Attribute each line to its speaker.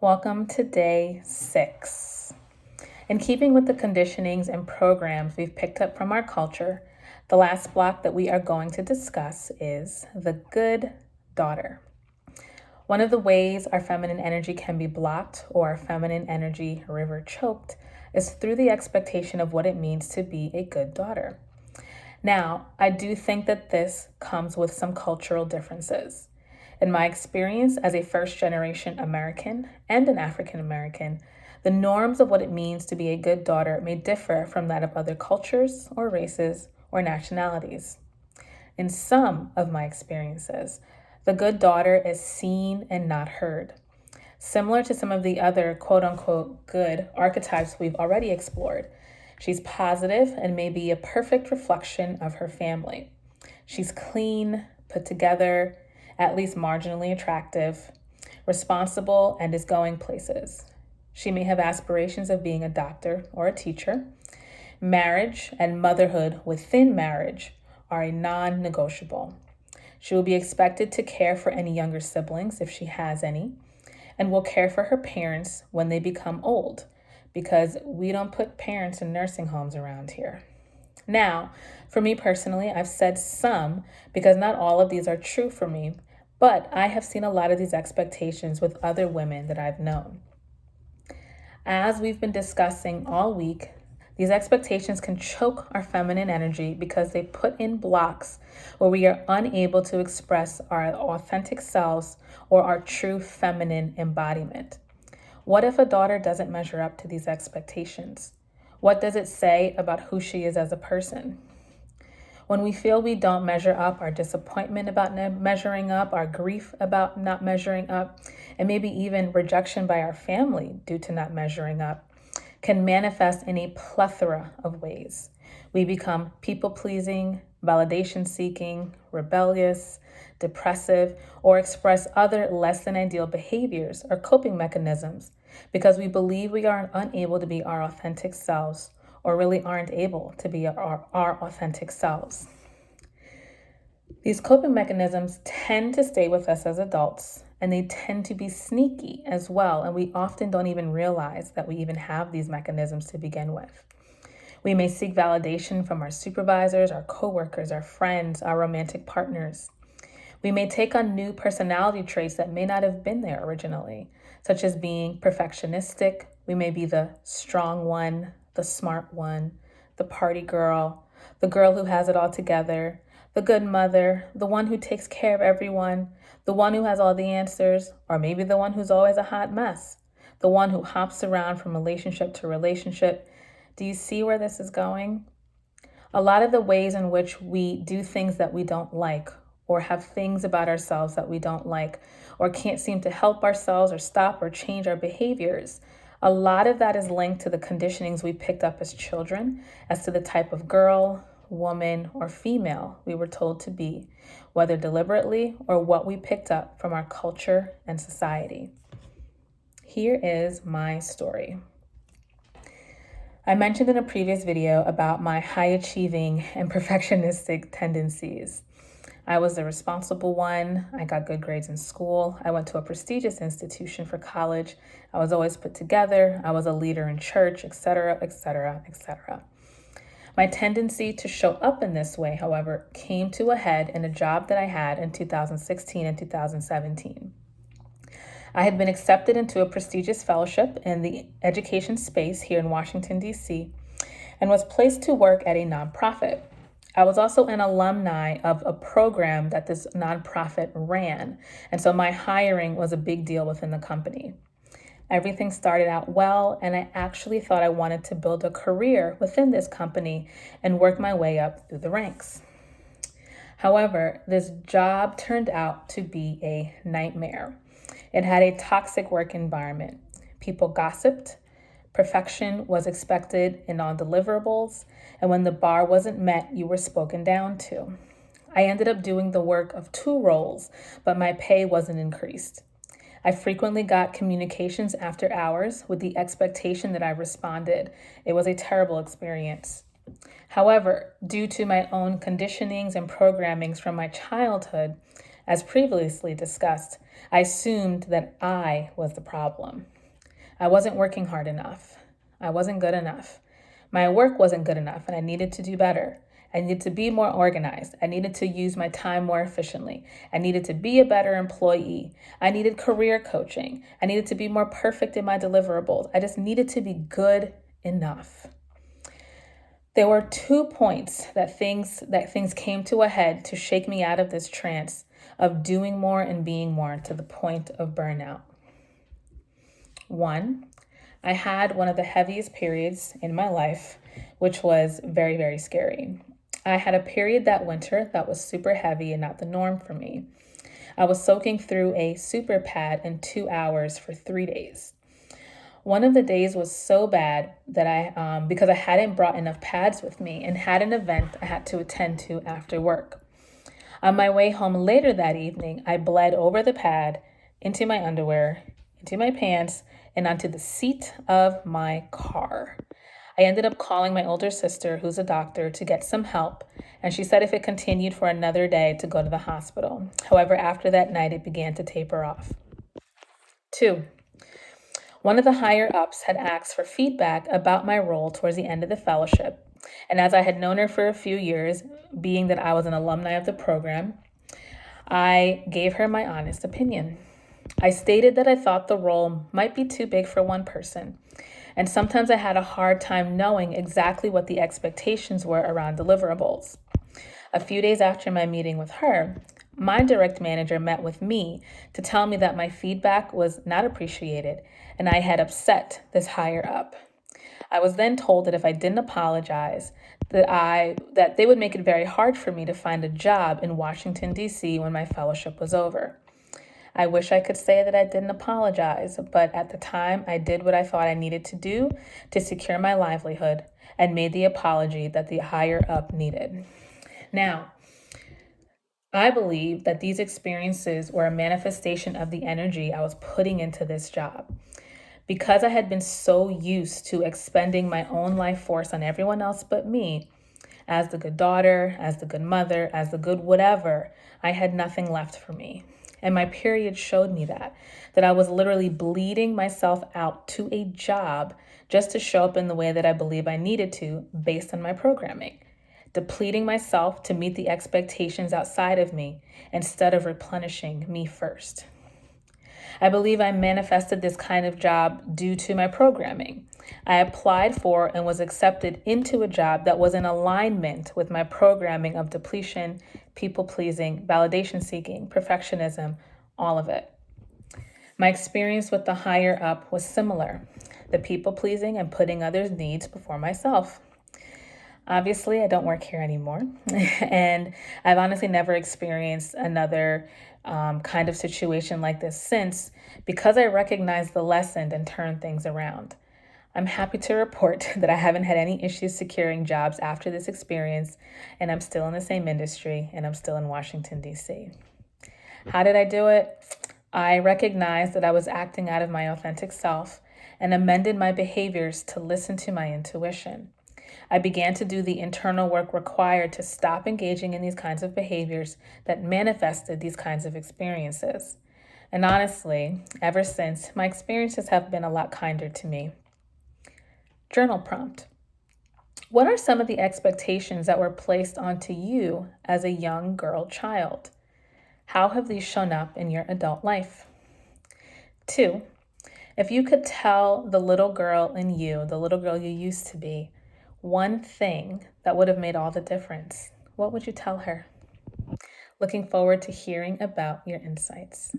Speaker 1: Welcome to day 6. In keeping with the conditionings and programs we've picked up from our culture, the last block that we are going to discuss is the good daughter. One of the ways our feminine energy can be blocked or our feminine energy river choked is through the expectation of what it means to be a good daughter. Now, I do think that this comes with some cultural differences. In my experience as a first-generation American and an African American, the norms of what it means to be a good daughter may differ from that of other cultures or races or nationalities. In some of my experiences, the good daughter is seen and not heard. Similar to some of the other quote-unquote good archetypes we've already explored, she's positive and may be a perfect reflection of her family. She's clean, put together, at least marginally attractive, responsible, and is going places. She may have aspirations of being a doctor or a teacher. Marriage and motherhood within marriage are a non-negotiable. She will be expected to care for any younger siblings if she has any, and will care for her parents when they become old, because we don't put parents in nursing homes around here. Now, for me personally, I've said some because not all of these are true for me, but I have seen a lot of these expectations with other women that I've known. As we've been discussing all week, these expectations can choke our feminine energy because they put in blocks where we are unable to express our authentic selves or our true feminine embodiment. What if a daughter doesn't measure up to these expectations? What does it say about who she is as a person? When we feel we don't measure up, our disappointment about not measuring up, our grief about not measuring up, and maybe even rejection by our family due to not measuring up, can manifest in a plethora of ways. We become people-pleasing, validation-seeking, rebellious, depressive, or express other less than ideal behaviors or coping mechanisms because we believe we are unable to be our authentic selves or really aren't able to be our authentic selves. These coping mechanisms tend to stay with us as adults, and they tend to be sneaky as well, and we often don't even realize that we even have these mechanisms to begin with. We may seek validation from our supervisors, our coworkers, our friends, our romantic partners. We may take on new personality traits that may not have been there originally, such as being perfectionistic. We may be the strong one, the smart one, the party girl, the girl who has it all together, the good mother, the one who takes care of everyone, the one who has all the answers, or maybe the one who's always a hot mess, the one who hops around from relationship to relationship. Do you see where this is going? A lot of the ways in which we do things that we don't like, or have things about ourselves that we don't like, or can't seem to help ourselves or stop or change our behaviors, a lot of that is linked to the conditionings we picked up as children as to the type of girl, woman, or female we were told to be, whether deliberately or what we picked up from our culture and society. Here is my story. I mentioned in a previous video about my high-achieving and perfectionistic tendencies. I was the responsible one. I got good grades in school. I went to a prestigious institution for college. I was always put together. I was a leader in church, etc., etc., etc. My tendency to show up in this way, however, came to a head in a job that I had in 2016 and 2017. I had been accepted into a prestigious fellowship in the education space here in Washington, D.C., and was placed to work at a nonprofit. I was also an alumni of a program that this nonprofit ran, and so my hiring was a big deal within the company. Everything started out well, and I actually thought I wanted to build a career within this company and work my way up through the ranks. However, this job turned out to be a nightmare. It had a toxic work environment. People gossiped. Perfection was expected in all deliverables, and when the bar wasn't met, you were spoken down to. I ended up doing the work of 2 roles, but my pay wasn't increased. I frequently got communications after hours with the expectation that I responded. It was a terrible experience. However, due to my own conditionings and programmings from my childhood, As previously discussed, I assumed that I was the problem. I wasn't working hard enough. I wasn't good enough. My work wasn't good enough, and I needed to do better. I needed to be more organized. I needed to use my time more efficiently. I needed to be a better employee. I needed career coaching. I needed to be more perfect in my deliverables. I just needed to be good enough. There were 2 points that things came to a head to shake me out of this trance of doing more and being more to the point of burnout. 1, I had one of the heaviest periods in my life, which was very, very scary. I had a period that winter that was super heavy and not the norm for me. I was soaking through a super pad in 2 hours for 3 days. One of the days was so bad that because I hadn't brought enough pads with me and had an event I had to attend to after work. On my way home later that evening, I bled over the pad, into my underwear, into my pants, and onto the seat of my car. I ended up calling my older sister, who's a doctor, to get some help, and she said if it continued for another day to go to the hospital. However, after that night, it began to taper off. 2, one of the higher ups had asked for feedback about my role towards the end of the fellowship. And as I had known her for a few years, being that I was an alumni of the program, I gave her my honest opinion. I stated that I thought the role might be too big for one person. And sometimes I had a hard time knowing exactly what the expectations were around deliverables. A few days after my meeting with her, my direct manager met with me to tell me that my feedback was not appreciated and I had upset this higher up. I was then told that if I didn't apologize, that they would make it very hard for me to find a job in Washington, D.C. when my fellowship was over. I wish I could say that I didn't apologize, but at the time I did what I thought I needed to do to secure my livelihood and made the apology that the higher up needed. Now, I believe that these experiences were a manifestation of the energy I was putting into this job. Because I had been so used to expending my own life force on everyone else but me, as the good daughter, as the good mother, as the good whatever, I had nothing left for me. And my period showed me that I was literally bleeding myself out to a job just to show up in the way that I believe I needed to based on my programming, depleting myself to meet the expectations outside of me instead of replenishing me first. I believe I manifested this kind of job due to my programming. I applied for and was accepted into a job that was in alignment with my programming of depletion, people-pleasing, validation-seeking, perfectionism, all of it. My experience with the higher up was similar, the people-pleasing and putting others' needs before myself. Obviously, I don't work here anymore, and I've honestly never experienced another kind of situation like this since, because I recognized the lesson and turned things around. I'm happy to report that I haven't had any issues securing jobs after this experience, and I'm still in the same industry, and I'm still in Washington, D.C. How did I do it? I recognized that I was acting out of my authentic self and amended my behaviors to listen to my intuition. I began to do the internal work required to stop engaging in these kinds of behaviors that manifested these kinds of experiences. And honestly, ever since, my experiences have been a lot kinder to me. Journal prompt. What are some of the expectations that were placed onto you as a young girl child? How have these shown up in your adult life? 2, if you could tell the little girl in you, the little girl you used to be, one thing that would have made all the difference, what would you tell her? Looking forward to hearing about your insights.